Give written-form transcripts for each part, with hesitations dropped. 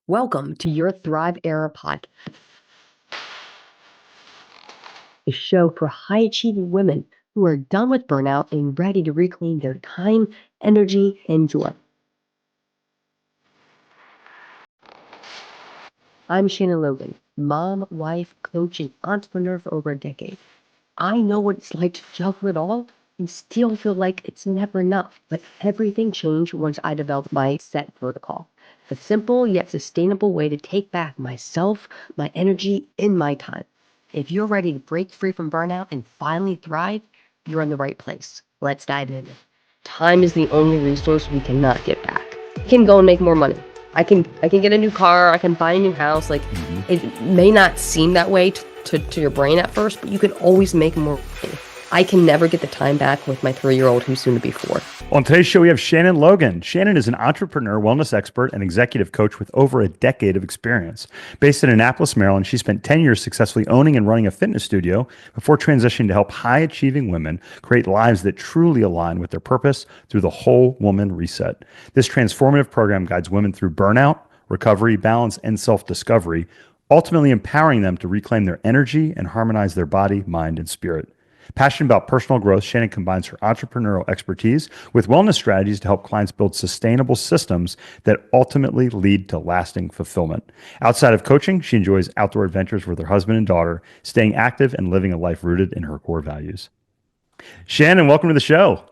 Welcome to your Thrive Era podcast, a show for high achieving women who are done with burnout and ready to reclaim their time, energy, and joy. I'm Shannon Logan, mom, wife, coach, and entrepreneur for over a decade. I know what it's like to juggle it all and still feel like it's never enough. But everything changed once I developed my set protocol. The simple yet sustainable way to take back myself, my energy, and my time. If you're ready to break free from burnout and finally thrive, you're in the right place. Let's dive in. Time is the only resource we cannot get back. I can go and make more money. I can get a new car. I can buy a new house. It may not seem that way to your brain at first, but you can always make more money. I can never get the time back with my 3-year-old who's soon to be 4. On today's show, we have Shannon Logan. Shannon is an entrepreneur, wellness expert, and executive coach with over a decade of experience. Based in Annapolis, Maryland, she spent 10 years successfully owning and running a fitness studio before transitioning to help high-achieving women create lives that truly align with their purpose through the Whole Woman Reset. This transformative program guides women through burnout, recovery, balance, and self-discovery, ultimately empowering them to reclaim their energy and harmonize their body, mind, and spirit. Passionate about personal growth, Shannon combines her entrepreneurial expertise with wellness strategies to help clients build sustainable systems that ultimately lead to lasting fulfillment. Outside of coaching, she enjoys outdoor adventures with her husband and daughter, staying active and living a life rooted in her core values. Shannon, welcome to the show.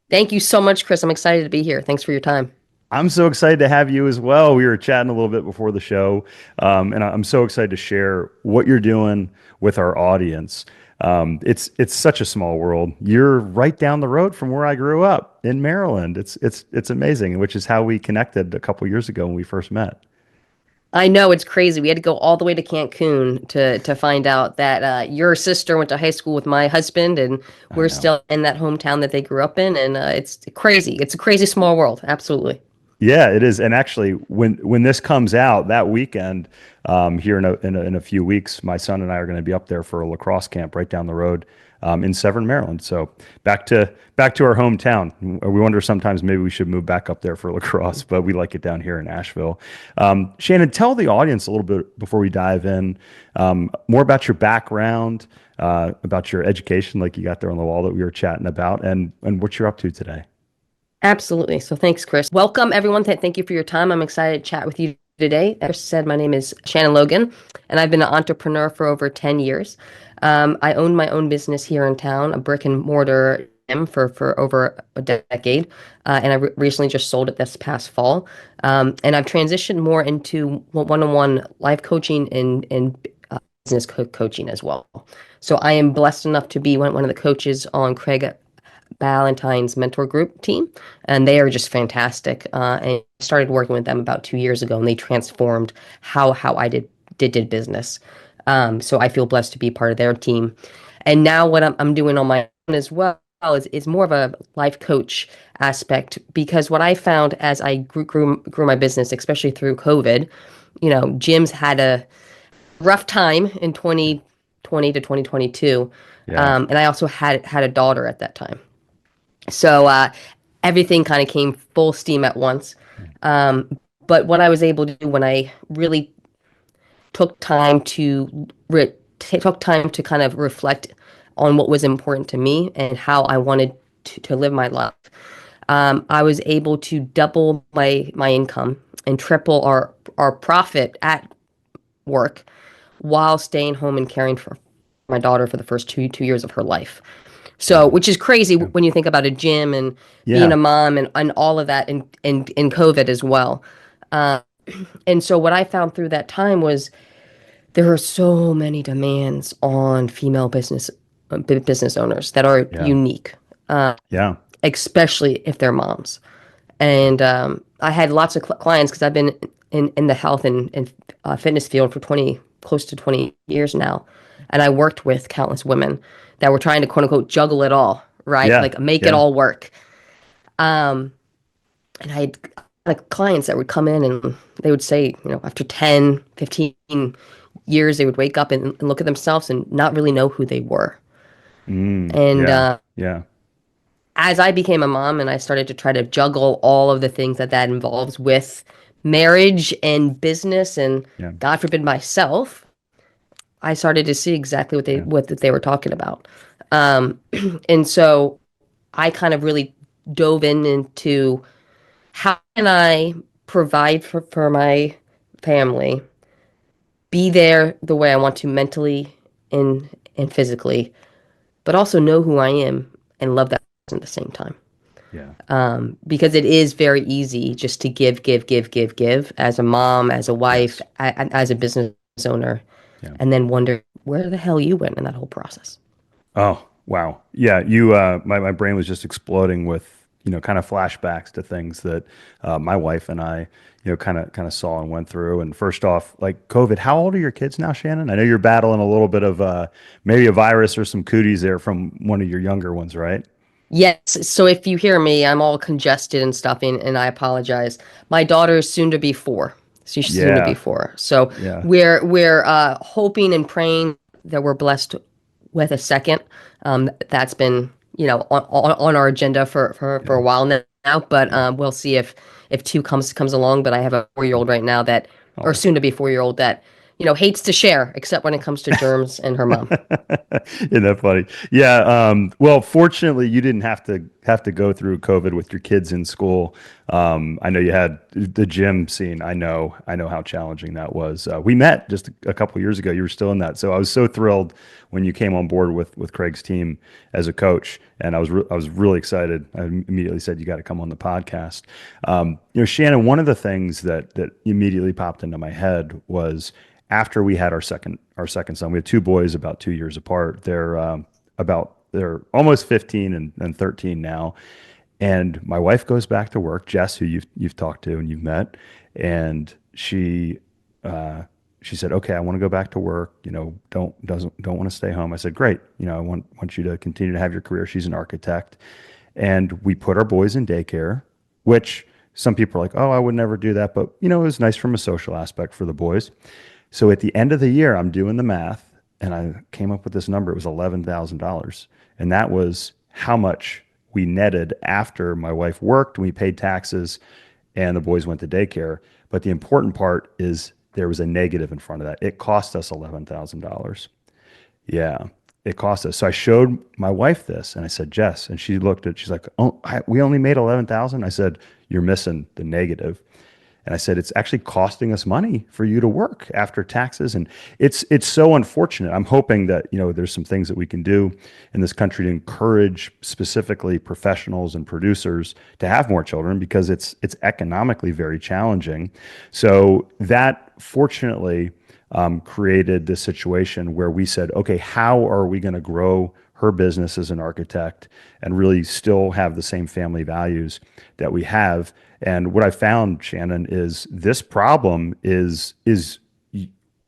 Thank you so much, Chris. I'm excited to be here. Thanks for your time. I'm so excited to have you as well. We were chatting a little bit before the show, and I'm so excited to share what you're doing with our audience. It's such a small world. You're right down the road from where I grew up in Maryland. It's amazing, which is how we connected a couple years ago when we first met. I know it's crazy. We had to go all the way to Cancun to find out that your sister went to high school with my husband, and I we're know. still in that hometown that they grew up in. And it's crazy. It's a crazy small world. Absolutely. Yeah, it is. And actually, when this comes out that weekend, here in a few weeks, my son and I are going to be up there for a lacrosse camp right down the road, in Severn, Maryland. So back to our hometown. We wonder sometimes maybe we should move back up there for lacrosse, but we like it down here in Asheville. Shannon, tell the audience a little bit before we dive in, more about your background, about your education, like you got there on the wall that we were chatting about, and what you're up to today. Absolutely. So thanks, Chris. Welcome, everyone. Thank you for your time. I'm excited to chat with you today. As Chris said, my name is Shannon Logan, and I've been an entrepreneur for over 10 years. I own my own business here in town, a brick and mortar gym for over a decade, and I recently just sold it this past fall. And I've transitioned more into one-on-one life coaching and business coaching as well. So I am blessed enough to be one of the coaches on Craig Ballantyne's mentor group team, and they are just fantastic. And I started working with them about 2 years ago, and they transformed how I did business. So I feel blessed to be part of their team. And now what I'm doing on my own as well is more of a life coach aspect, because what I found as I grew my business, especially through COVID, gyms had a rough time in 2020 to 2022. Yeah. And I also had a daughter at that time. So everything kind of came full steam at once. But what I was able to do when I really took time to kind of reflect on what was important to me and how I wanted to live my life, I was able to double my income and triple our profit at work while staying home and caring for my daughter for the first two years of her life. So, which is crazy when you think about a gym and being Yeah. a mom and all of that in COVID as well. Uh, and so what I found through that time was there are so many demands on female business owners that are Yeah. unique, Yeah. especially if they're moms. And I had lots of clients because I've been in the health and fitness field for close to 20 years now. And I worked with countless women that were trying to quote unquote juggle it all, right? Yeah. Like make it Yeah. all work. And I had like clients that would come in and they would say, after 10, 15 years, they would wake up and look at themselves and not really know who they were. And Yeah. Yeah. as I became a mom and I started to try to juggle all of the things that involves with marriage and business and Yeah. God forbid myself, I started to see exactly Yeah. what they were talking about. Um, and so I kind of really dove into how can I provide for my family, be there the way I want to mentally and physically, but also know who I am and love that person at the same time. Yeah. Because it is very easy just to give as a mom, as a wife, Yes. as a business owner, Yeah. and then wonder where the hell you went in that whole process. Oh, wow. Yeah, you my brain was just exploding with, kind of flashbacks to things that my wife and I, kind of saw and went through. And first off, like COVID, how old are your kids now, Shannon? I know you're battling a little bit of maybe a virus or some cooties there from one of your younger ones, right? Yes, so if you hear me, I'm all congested and stuff, and I apologize. My daughter is soon to be 4. She's soon to be Yeah. 4. So Yeah. we're hoping and praying that we're blessed with a second. That's been, on our agenda for Yeah. a while now, but Yeah. we'll see if 2 comes along. But I have a 4-year-old right now that, or Oh. soon to be 4-year-old that, hates to share, except when it comes to germs and her mom. Isn't that funny? Yeah. Well, fortunately, you didn't have to go through COVID with your kids in school. I know you had the gym scene. I know how challenging that was. We met just a couple years ago. You were still in that, so I was so thrilled when you came on board with Craig's team as a coach, and I was really excited. I immediately said you got to come on the podcast. Shannon, one of the things that immediately popped into my head was after we had our second son. We had two boys about 2 years apart. They're almost 15 and 13 now. And my wife goes back to work, Jess, who you've talked to and you've met, and she said, "Okay, I want to go back to work. Don't want to stay home." I said, "Great. I want you to continue to have your career." She's an architect, and we put our boys in daycare, which some people are like, "Oh, I would never do that," but it was nice from a social aspect for the boys. So at the end of the year, I'm doing the math and I came up with this number. It was $11,000. And that was how much we netted after my wife worked, we paid taxes, and the boys went to daycare. But the important part is there was a negative in front of that. It cost us $11,000. Yeah, it cost us. So I showed my wife this and I said, Jess, and she's like, "Oh, we only made 11,000." I said, "You're missing the negative." And I said, "It's actually costing us money for you to work after taxes." And it's so unfortunate. I'm hoping that, there's some things that we can do in this country to encourage specifically professionals and producers to have more children because it's economically very challenging. So that fortunately created this situation where we said, okay, how are we going to grow her business as an architect and really still have the same family values that we have? And what I found, Shannon, is this problem is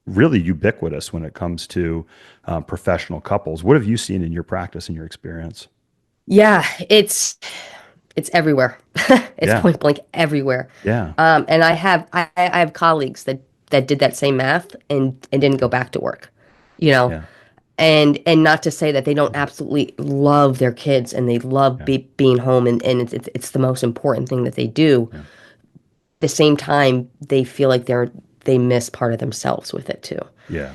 really ubiquitous when it comes to professional couples. What have you seen in your practice and your experience? Yeah, it's everywhere. It's Yeah, point blank everywhere. yeah, And I have colleagues that did that same math and didn't go back to work, you know. yeah, And not to say that they don't absolutely love their kids and they love yeah, being home and it's the most important thing that they do. yeah, At the same time, they feel like they miss part of themselves with it too, yeah,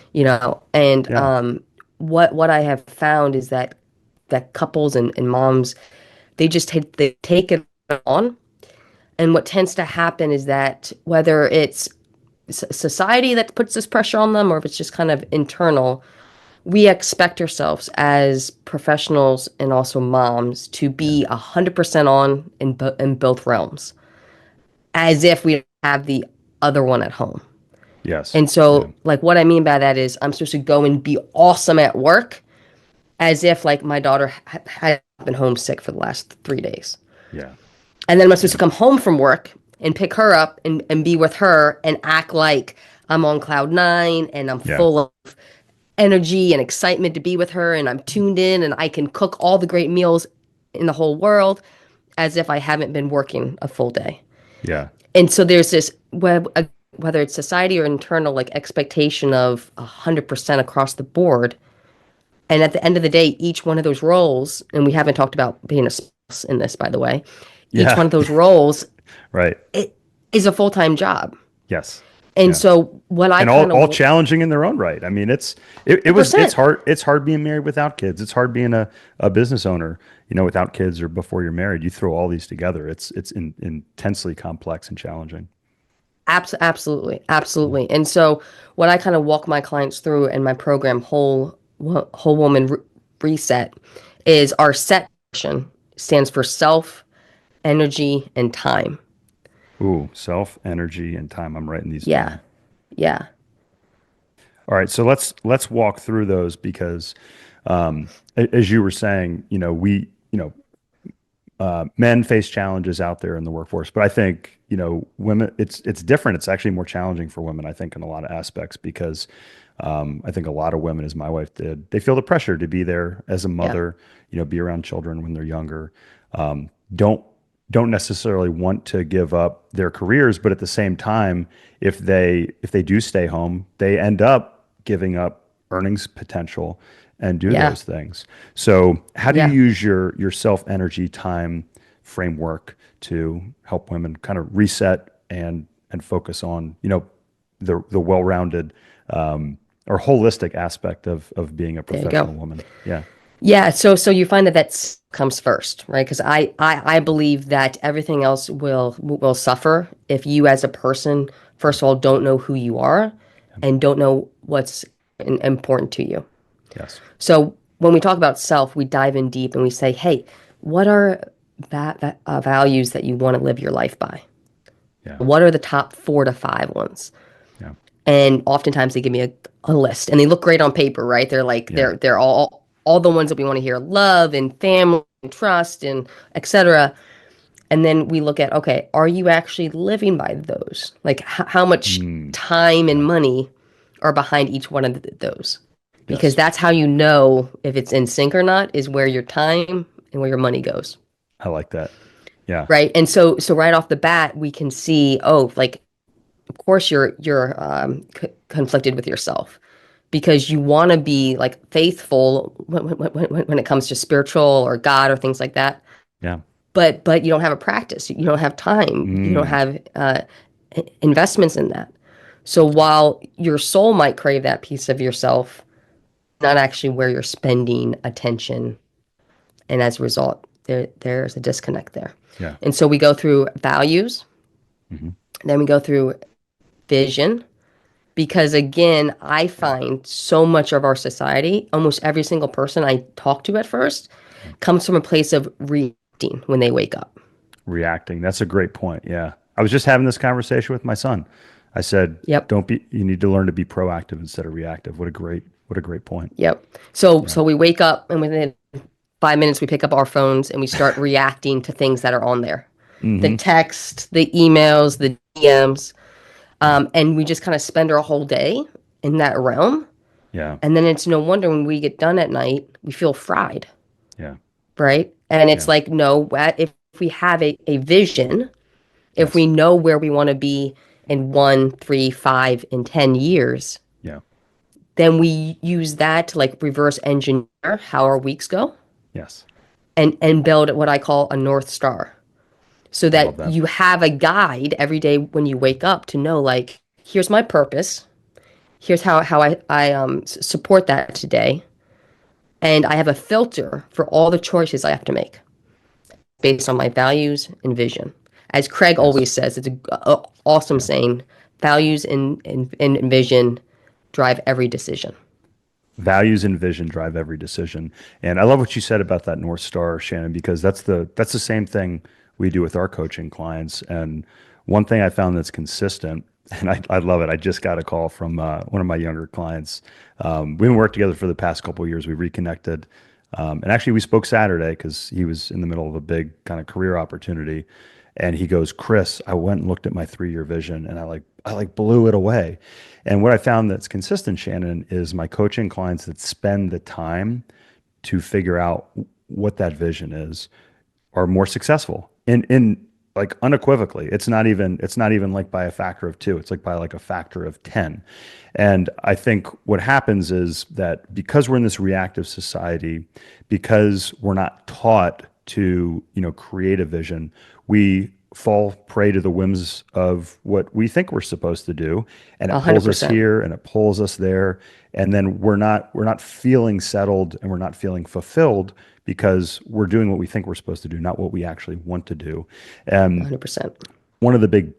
And yeah, what I have found is that couples and moms they take it on. And what tends to happen is that whether it's society that puts this pressure on them or if it's just kind of internal, we expect ourselves as professionals and also moms to yeah, be 100% on in both realms, as if we have the other one at home. yes, And yeah, so, like, what I mean by that is I'm supposed to go and be awesome at work as if, like, my daughter had been homesick for the last 3 days. yeah, And then I'm supposed yeah, to come home from work and pick her up and be with her and act like I'm on cloud nine and I'm yeah, full of energy and excitement to be with her and I'm tuned in and I can cook all the great meals in the whole world as if I haven't been working a full day. yeah, And so there's this whether it's society or internal like expectation of 100% across the board. And at the end of the day, each one of those roles, and we haven't talked about being a spouse in this, by the way, each yeah, one of those roles, right. it is a full-time job. Yes. And Yeah. so what I And kind all of challenging in their own right. I mean, it's 100%. hard. It's hard being married without kids. It's hard being a business owner, without kids or before you're married. You throw all these together. It's intensely complex and challenging. Absolutely, Yeah. absolutely. And so what I kind of walk my clients through in my program, Whole Woman Reset, is our set stands for self, energy, and time. Ooh, self, energy, and time. I'm writing these Yeah, down. yeah, All right, so let's walk through those because, as you were saying, men face challenges out there in the workforce, but I think women. It's different. It's actually more challenging for women, I think, in a lot of aspects because I think a lot of women, as my wife did, they feel the pressure to be there as a yeah, mother, be around children when they're younger. Don't necessarily want to give up their careers, but at the same time, if they do stay home, they end up giving up earnings potential and do yeah, those things. So, how do you yeah. use your self energy time framework to help women kind of reset and focus on the well rounded or holistic aspect of being a There you go. professional woman? Yeah. Yeah, so you find that comes first, right? Because I believe that everything else will suffer if you as a person, first of all, don't know who you are and don't know what's important to you. Yes. So when we talk about self, we dive in deep and we say, hey, what are values that you want to live your life by? Yeah. What are the top 4 to 5 ones? Yeah. And oftentimes they give me a list and they look great on paper, right? They're like Yeah. they're all the ones that we want to hear: love and family and trust and etc. And then we look at, okay, are you actually living by those? Like how much Mm, time and yeah. money are behind each one of those? Because Yes. that's how you know if it's in sync or not, is where your time and where your money goes. I like that. Yeah. Right. And so right off the bat, we can see, oh, like of course you're conflicted with yourself because you want to be like faithful when it comes to spiritual or God or things like that. Yeah. But you don't have a practice. You don't have time. You don't Mm, have investments in that. So while your soul might crave that piece of yourself, not actually where you're spending attention, and as a result, there's a disconnect there. yeah. And so we go through values, Hmm. then we go through vision, because again, I Yeah. find so much of our society, almost every single person I talk to at first, Yeah. comes from a place of reacting when they wake up. Reacting. That's a great point. Yeah. I was just having this conversation with my son. I said, Yep. you need to learn to be proactive instead of reactive. What a great point. Yep. So Yeah. we wake up and within 5 minutes we pick up our phones and we start reacting to things that are on there. The Hmm. text, the emails, the DMs, Yeah. and we just kind of spend our whole day in that realm. Yeah. And then it's no wonder when we get done at night, we feel fried, Yeah. right? And it's Yeah. like, no, if we have a vision, if we Yes. know where we want to be in 1, 3, 5, and 10 years, Yeah. then we use that to like reverse engineer how our weeks go Yes. and build what I call a North Star. So I love that that. you have a guide every day when you wake up to know, like, here's my purpose. Here's how I support that today. And I have a filter for all the choices I have to make based on my values and vision. As Craig Yes. always says, it's a awesome Yeah. saying: values and vision drive every decision. Values and vision drive every decision. And I love what you said about that North Star, Shannon, because that's the same thing we do with our coaching clients. And one thing I found that's consistent, and I love it. I just got a call from one of my younger clients. We haven't worked together for the past couple of years. We reconnected. And actually, we spoke Saturday because he was in the middle of a big kind of career opportunity. And he goes, Chris, I went and looked at my 3-year vision and I blew it away. And what I found that's consistent, Shannon, is my coaching clients that spend the time to figure out what that vision is are more successful in like unequivocally. It's not even like by a factor of 2. It's like by like a factor of 10. And I think what happens is that because we're in this reactive society, because we're not taught to, create a vision, we fall prey to the whims of what we think we're supposed to do, and it pulls us 100%. here and it pulls us there, and then we're not feeling settled and we're not feeling fulfilled because we're doing what we think we're supposed to do, not what we actually want to do. And 100%. one of the big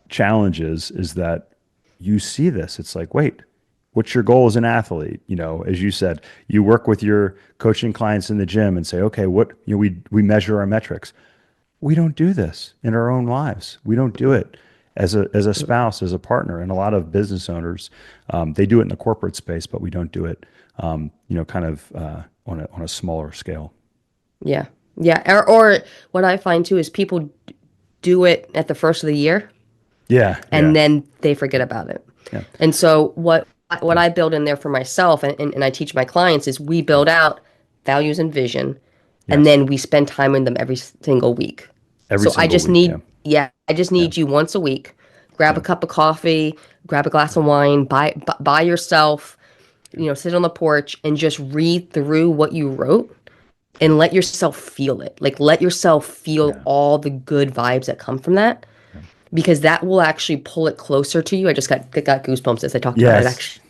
challenges is that you see this. It's like, wait, what's your goal as an athlete? As you said, you work with your coaching clients in the gym and say, okay, we measure our metrics. We don't do this in our own lives. We don't do it as a spouse, as a partner, and a lot of business owners, they do it in the corporate space, but we don't do it, kind of on a smaller scale. Yeah. Yeah. Or what I find too is people do it at the first of the year Yeah, and yeah, then they forget about it. yeah, And so what I build in there for myself and I teach my clients is we build out values and vision and yes. then we spend time in them every single week. Every So I single just week. Yeah, need, yeah, I just yeah, need you once a week. Grab a yeah, cup of coffee, grab a glass of wine, by yourself, sit on the porch and just read through what you wrote and let yourself feel it. Like let yourself feel yeah, all the good vibes that come from that yeah. because that will actually pull it closer to you. I just got goosebumps as I talked about it Yes, actually.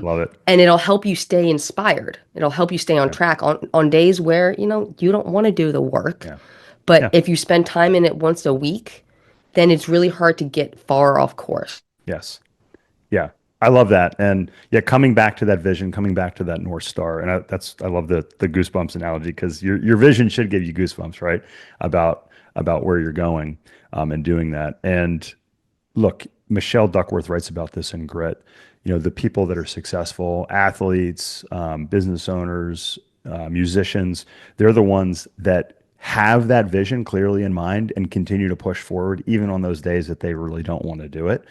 love it. And it'll help you stay inspired. It'll help you stay on Yeah, track on days where, you don't want to do the work. yeah, But yeah. if you spend time in it once a week, then it's really hard to get far off course. Yes. Yeah, I love that, and yeah, coming back to that vision, coming back to that North Star, and I love the goosebumps analogy because your vision should give you goosebumps, right? About where you're going, and doing that. And look, Michelle Duckworth writes about this in Grit. The people that are successful, athletes, business owners, musicians, they're the ones that have that vision clearly in mind and continue to push forward, even on those days that they really don't want to do it.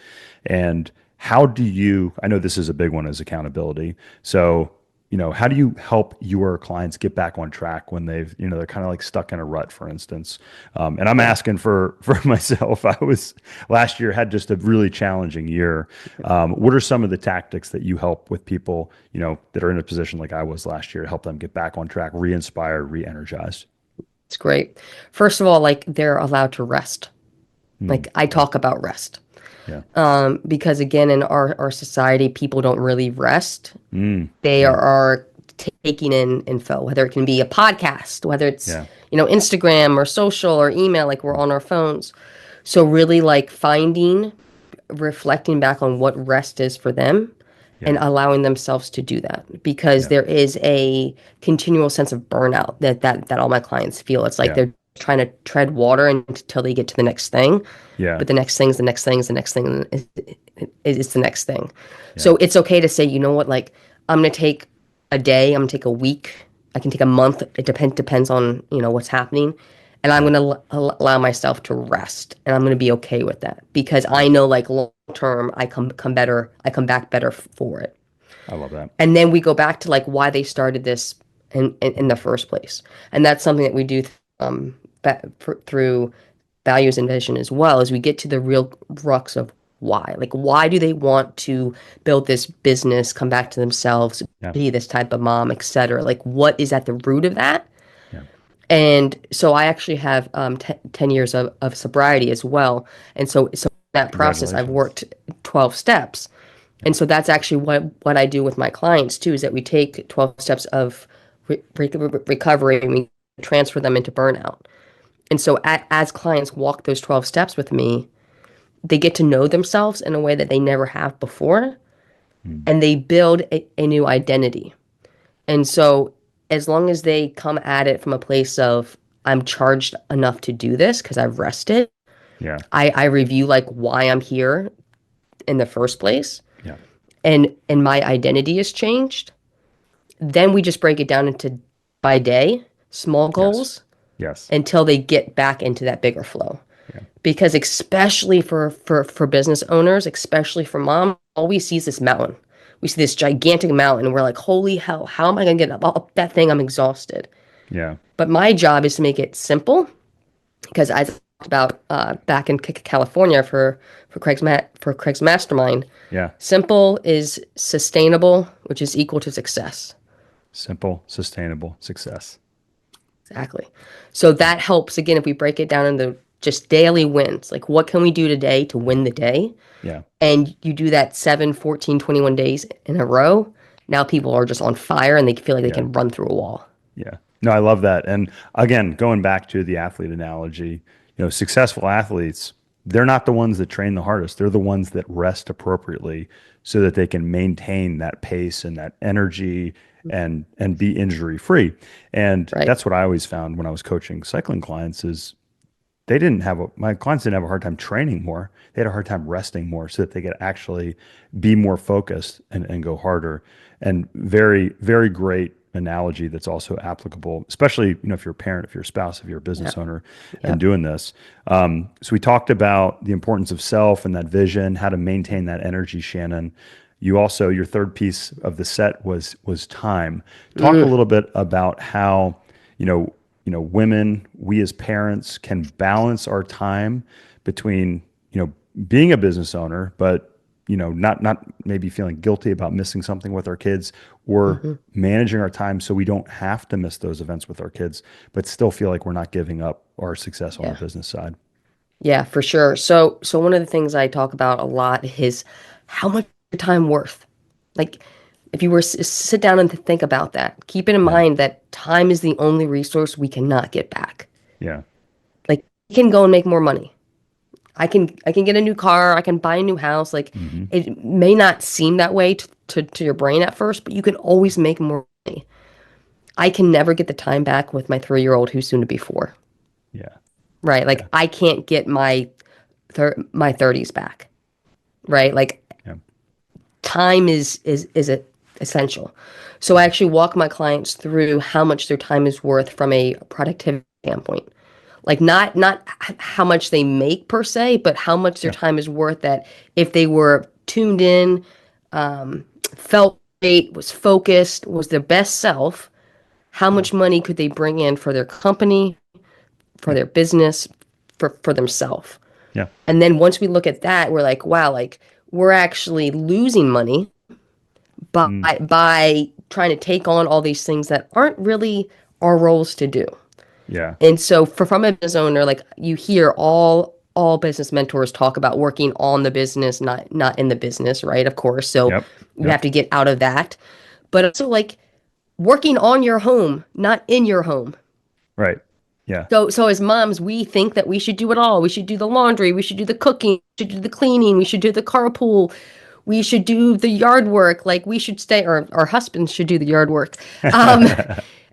And how do you, I know this is a big one, is accountability. So, how do you help your clients get back on track when they're kind of like stuck in a rut, for instance? And I'm Yeah. asking for myself. I was last year had just a really challenging year. What are some of the tactics that you help with people, that are in a position like I was last year, to help them get back on track, re-inspired, re-energized? It's great. First of all, like they're allowed to rest. Hmm. Like I Yeah, talk about rest. yeah, Because again, in our society, people don't really rest. mm, They yeah, are taking in info, whether it can be a podcast, whether it's, yeah, Instagram or social or email, like we're on our phones. So really like finding, reflecting back on what rest is for them and yeah, allowing themselves to do that because yeah, there is a continual sense of burnout that all my clients feel. It's like yeah, they're trying to tread water until they get to the next thing, yeah, but the next thing's the next thing is the next thing is the next thing. yeah, So it's okay to say, you know what, like I'm gonna take a day, I'm gonna take a week, I can take a month. It depends on what's happening, and I'm yeah, gonna allow myself to rest, and I'm gonna be okay with that because yeah. I know like long term I come better, I come back better for it. I love that. And then we go back to like why they started this in the first place, and that's something that we do through values and vision as well as we get to the real crux of why. Like, why do they want to build this business, come back to themselves, Yeah, be this type of mom, etc.? Like, what is at the root of that? yeah. And so I actually have 10 years of sobriety as well. And so in that process, I've Congratulations. worked 12 steps. Yeah, And so that's actually what I do with my clients too, is that we take 12 steps of recovery and we transfer them into burnout. And so as clients walk those 12 steps with me, they get to know themselves in a way that they never have before, mm, and they build a new identity. And so as long as they come at it from a place of, I'm charged enough to do this because I've rested, yeah, I review like why I'm here in the first place, yeah. and my identity has changed, then we just break it down into by day, small Yes, goals yes. until they get back into that bigger flow. Yeah, Because especially for business owners, especially for mom, all we see is this mountain. We see this gigantic mountain, and we're like, holy hell, how am I going to get up that thing? I'm exhausted. yeah, But my job is to make it simple because I talked about back in California for Craig's mastermind. yeah. Simple is sustainable, which is equal to success. Simple, sustainable success. Exactly. So Yeah, that helps again if we break it down into just daily wins. Like, what can we do today to win the day? Yeah. And you do that 7, 14, 21 days in a row. Now people are just on fire and they feel like they Yeah. can run through a wall. Yeah. No, I love that. And again, going back to the athlete analogy, successful athletes, they're not the ones that train the hardest. They're the ones that rest appropriately so that they can maintain that pace and that energy and be injury free. And Right. that's what I always found when I was coaching cycling clients is my clients didn't have a hard time training more. They had a hard time resting more so that they could actually be more focused and go harder. And very, very great analogy that's also applicable, especially, if you're a parent, if you're a spouse, if you're a business Yep. owner and Yep. doing this. So we talked about the importance of self and that vision, how to maintain that energy, Shannon. You also, your third piece of the set was time. Talk a Mm, little bit about how, you know, women, we as parents can balance our time between, being a business owner, but not maybe feeling guilty about missing something with our kids or mhm. managing our time so we don't have to miss those events with our kids, but still feel like we're not giving up our success on our Yeah. business side. Yeah, for sure. So one of the things I talk about a lot is how much is your time worth? Like, if you were sit down and think about that, keep it in Yeah. mind that time is the only resource we cannot get back. Yeah. Like, we can go and make more money. I can get a new car, I can buy a new house. Like, Hmm. it may not seem that way to your brain at first, but you can always make more money. I can never get the time back with my 3-year-old who's soon to be 4. Yeah. Right? Like, Yeah. I can't get my 30s back. Right? Like, Yeah. time is essential. So I actually walk my clients through how much their time is worth from a productivity standpoint. Like, not how much they make per se, but how much their Yeah. time is worth, that if they were tuned in, felt great, was focused, was their best self, how Yeah. much money could they bring in for their company, for Yeah. their business, for themselves. Yeah. And then once we look at that, we're like, wow, like, we're actually losing money by Mm. by trying to take on all these things that aren't really our roles to do. Yeah. And so from a business owner, like, you hear all business mentors talk about working on the business, not in the business, right? Of course. So Yep. you have Yep. to get out of that. But also, like, working on your home, not in your home. Right. Yeah. So as moms, we think that we should do it all. We should do the laundry, we should do the cooking, we should do the cleaning, we should do the carpool, we should do the yard work. Like, we should stay, or our husbands should do the yard work. Um,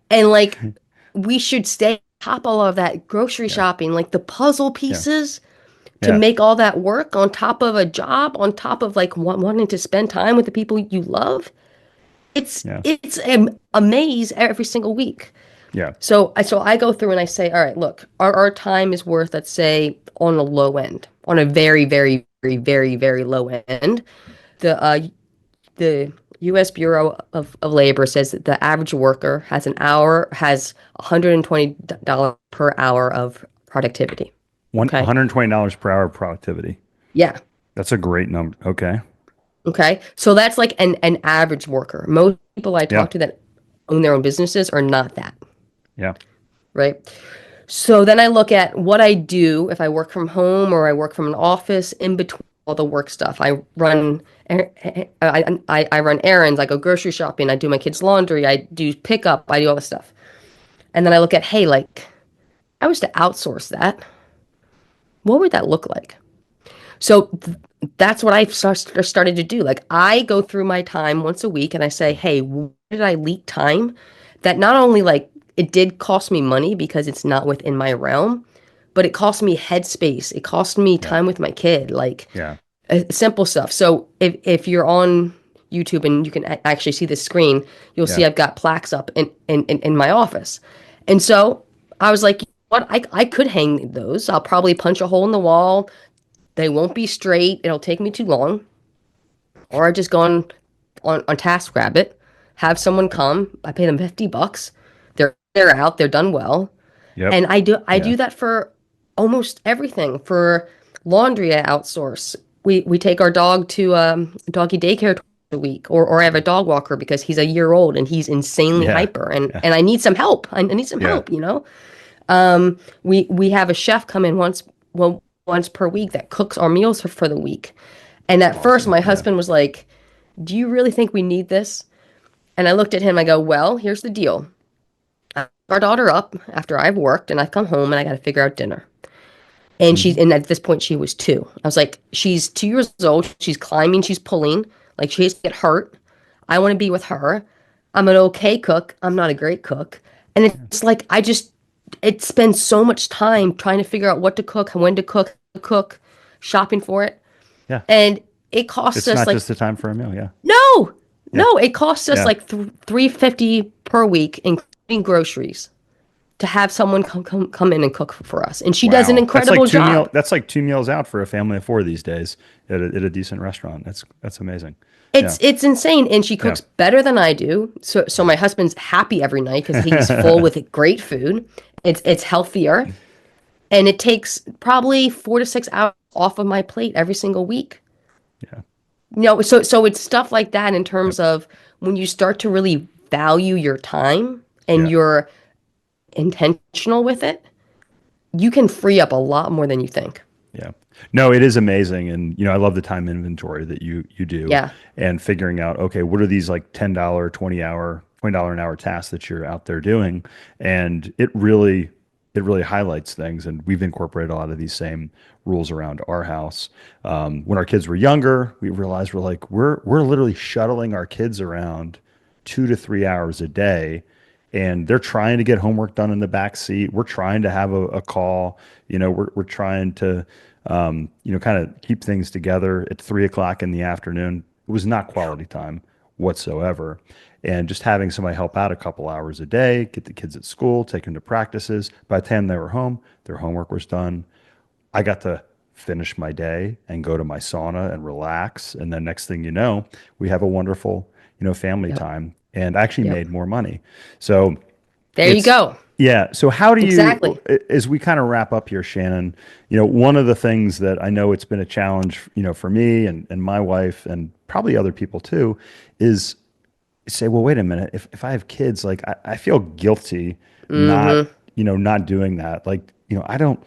and like, we should stay on top of all of that grocery Yeah. shopping, like the puzzle Yeah. pieces to Yeah. make all that work on top of a job, on top of like wanting to spend time with the people you love. It's Yeah. it's a maze every single week. Yeah. So I go through and I say, all right, look, our time is worth, let's say, on a low end, on a very, very, very, very, very low end. The U.S. Bureau of Labor says that the average worker has $120 per hour of productivity. Okay. $120 per hour of productivity. Yeah. That's a great number. Okay. Okay. So that's like an average worker. Most people I Yeah. talk to that own their own businesses are not that. Yeah. Right. So then I look at what I do if I work from home or I work from an office in between all the work stuff. I run errands, I go grocery shopping, I do my kids' laundry, I do pickup, I do all this stuff. And then I look at, hey, like, I was to outsource that, what would that look like? So that's what I've started to do. Like, I go through my time once a week and I say, hey, where did I leak time that not only, like, it did cost me money because it's not within my realm, but it cost me headspace. It cost me Yeah. time with my kid, like, Yeah. simple stuff. So if you're on YouTube and you can actually see the screen, you'll see Yeah. I've got plaques up in my office. And so I was like, you know what? I could hang those. I'll probably punch a hole in the wall. They won't be straight. It'll take me too long. Or I just go on TaskRabbit, have someone come. I pay them $50. They're out. They're done well. Yep. And I Yeah. do that for almost everything. For laundry, I outsource. We take our dog to doggy daycare twice a week, or I have a dog walker because he's a year old and he's insanely Yeah. hyper, and Yeah. I need some help. I need some Yeah. help. We have a chef come in once well, once per week that cooks our meals for the week. And That's at first, awesome. my Yeah. husband was like, "Do you really think we need this?" And I looked at him, I go, "Well, here's the deal. I pick our daughter up after I've worked and I come home and I got to figure out dinner." Hmm. And at this point she was 2. I was like, "She's 2 years old. She's climbing. She's pulling. Like she has to get hurt. I want to be with her. I'm an okay cook. I'm not a great cook." And it's like it spends so much time trying to figure out what to cook, when to cook, shopping for it, Yeah. and it costs It's us not like just the time for a meal. Yeah. no, Yeah. no, it costs us Yeah. like 350 per week, including groceries, to have someone come in and cook for us. And she does an Wow. incredible job. That's like 2 meals out for a family of 4 these days at a decent restaurant. That's amazing. Yeah. It's insane, and she Yeah. cooks better than I do. So my husband's happy every night because he's full with great food. It's healthier, and it takes probably 4 to 6 hours off of my plate every single week. Yeah. So it's stuff like that in Yep. terms of when you start to really value your time and Yeah. you're intentional with it, you can free up a lot more than you think. Yeah. No, it is amazing. And, I love the time inventory that you do Yeah, and figuring out, okay, what are these like $10, 20 hour, $20 an hour tasks that you're out there doing? And it really highlights things. And we've incorporated a lot of these same rules around our house. When our kids were younger, we realized we're literally shuttling our kids around 2 to 3 hours a day, and they're trying to get homework done in the back seat. We're trying to have a call. We're trying to, kind of keep things together at 3 o'clock in the afternoon. It was not quality time whatsoever. And just having somebody help out a couple hours a day, get the kids at school, take them to practices. By the time they were home, their homework was done. I got to finish my day and go to my sauna and relax. And then next thing you know, we have a wonderful, family yep, time, and I actually yep. made more money. So There you it's, go. yeah. So how do you, Exactly. as we kind of wrap up here, Shannon, one of the things that I know it's been a challenge, for me and my wife and probably other people too, is say, well, wait a minute. If I have kids, like I feel guilty not, Mm-hmm. not doing that. Like, I don't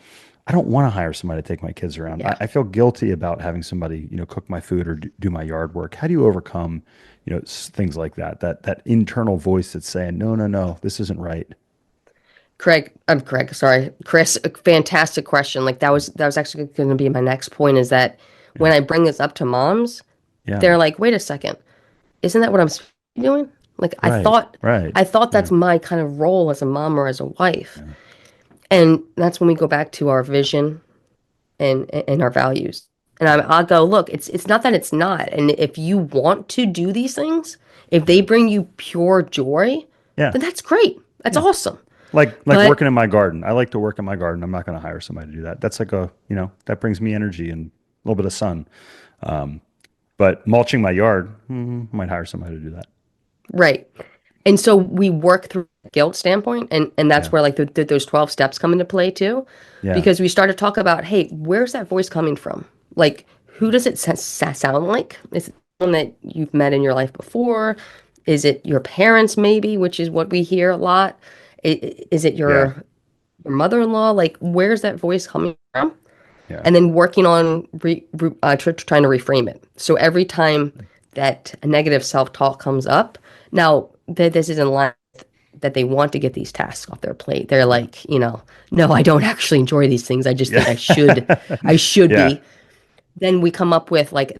want to hire somebody to take my kids around. I, Yeah. I feel guilty about having somebody, cook my food or do my yard work. How do you overcome, things like that? That internal voice that's saying, no, no, no, this isn't right. Craig, sorry. Chris, a fantastic question. Like that was actually going to be my next point is that Yeah. when I bring this up to moms, Yeah. they're like, "Wait a second. Isn't that what I'm supposed to be doing?" Like Right. Right. I thought Yeah. that's my kind of role as a mom or as a wife. Yeah. And that's when we go back to our vision and our values. And I'll go, look, it's not that it's not. And if you want to do these things, if they Yeah. bring you pure joy, Yeah. then that's great. That's Yeah. awesome. Like But working in my garden. I like to work in my garden. I'm not going to hire somebody to do that. That's like that brings me energy and a little bit of sun. Um, but mulching my yard, might hire somebody to do that. right. And so we work through the guilt standpoint, and that's Yeah. where like those 12 steps come into play too, Yeah. because we start to talk about, hey, where's that voice coming from? Like, who does it sound like? Is it someone that you've met in your life before? Is it your parents, maybe, which is what we hear a lot? Is it Yeah. your mother-in-law? Like, where's that voice coming from? Yeah. And then working on trying to reframe it. So every time that a negative self-talk comes up, now this is in line that they want to get these tasks off their plate. They're Yeah. like, no, I don't actually enjoy these things. I just think Yeah. I should Yeah. be. Then we come up with like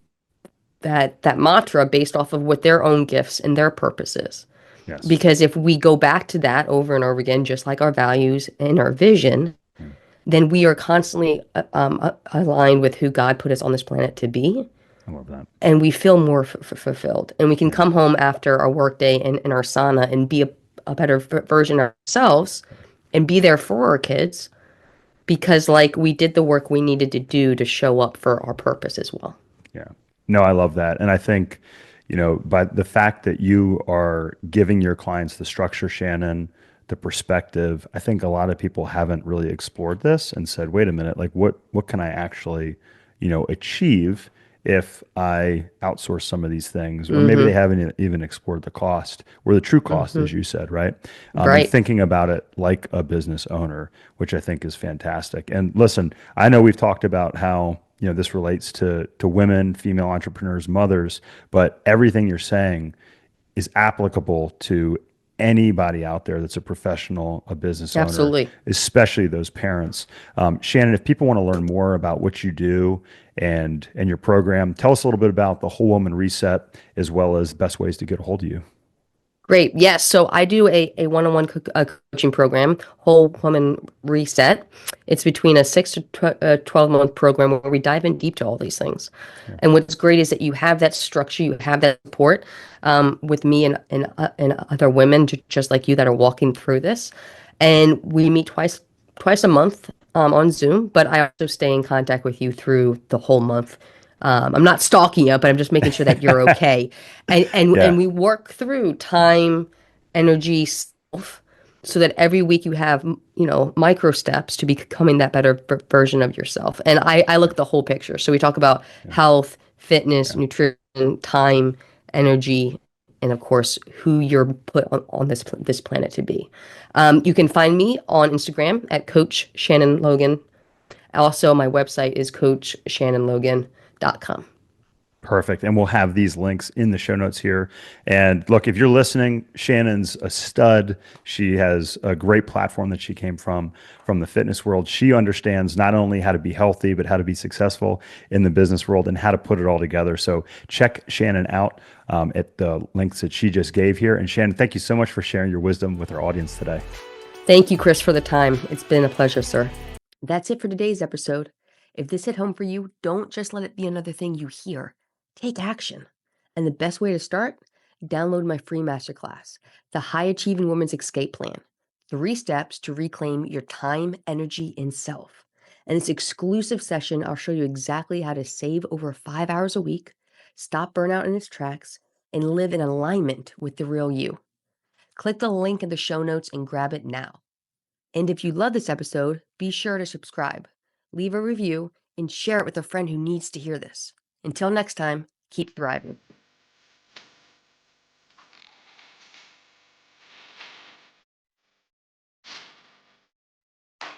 that mantra based off of what their own gifts and their purposes. Yes. Because if we go back to that over and over again, just like our values and our vision, Yeah. then we are constantly aligned with who God put us on this planet to be, I love that. and we feel more fulfilled. And we can Yeah. come home after our workday in our sauna and be a better version of ourselves and be there for our kids because, like, we did the work we needed to do to show up for our purpose as well. Yeah. No, I love that. And I think, by the fact that you are giving your clients the structure, Shannon, the perspective, I think a lot of people haven't really explored this and said, wait a minute, like what can I actually, achieve? if I outsource some of these things? Or maybe they Mm-hmm. haven't even explored the cost or the true cost, as Mm-hmm. you said, right? And Right. thinking about it like a business owner, which I think is fantastic. And listen, I know we've talked about how this relates to women, female entrepreneurs, mothers, but everything you're saying is applicable to anybody out there that's a professional, a business owner, Absolutely. especially those parents. Shannon, if people want to learn more about what you do and your program, tell us a little bit about the Whole Woman Reset as well as best ways to get a hold of you. Great. Yes. So I do a one-on-one coaching program, Whole Woman Reset. It's between a 12-month program where we dive in deep to all these things. Yeah. And what's great is that you have that structure, you have that support with me and other women just like you that are walking through this. And we meet twice a month on Zoom, but I also stay in contact with you through the whole month. I'm not stalking you, but I'm just making sure that you're okay. And Yeah. we work through time, energy, self, so that every week you have, micro steps to becoming that better version of yourself. And I look Yeah. at the whole picture. So we talk about Yeah. health, fitness, Yeah. nutrition, time, energy, and of course, who you're put on this planet to be. You can find me on Instagram at Coach Shannon Logan. Also, my website is coachshannonlogan.com. Perfect. And we'll have these links in the show notes here. And look, if you're listening, Shannon's a stud. She has a great platform that she came from the fitness world. She understands not only how to be healthy, but how to be successful in the business world and how to put it all together. So check Shannon out at the links that she just gave here. And Shannon, thank you so much for sharing your wisdom with our audience today. Thank you, Chris, for the time. It's been a pleasure, sir. That's it for today's episode. If this hit home for you, don't just let it be another thing you hear. Take action. And the best way to start? Download my free masterclass, The High Achieving Woman's Escape Plan. 3 steps to reclaim your time, energy, and self. In this exclusive session, I'll show you exactly how to save over 5 hours a week, stop burnout in its tracks, and live in alignment with the real you. Click the link in the show notes and grab it now. And if you love this episode, be sure to subscribe, leave a review, and share it with a friend who needs to hear this. Until next time, keep thriving.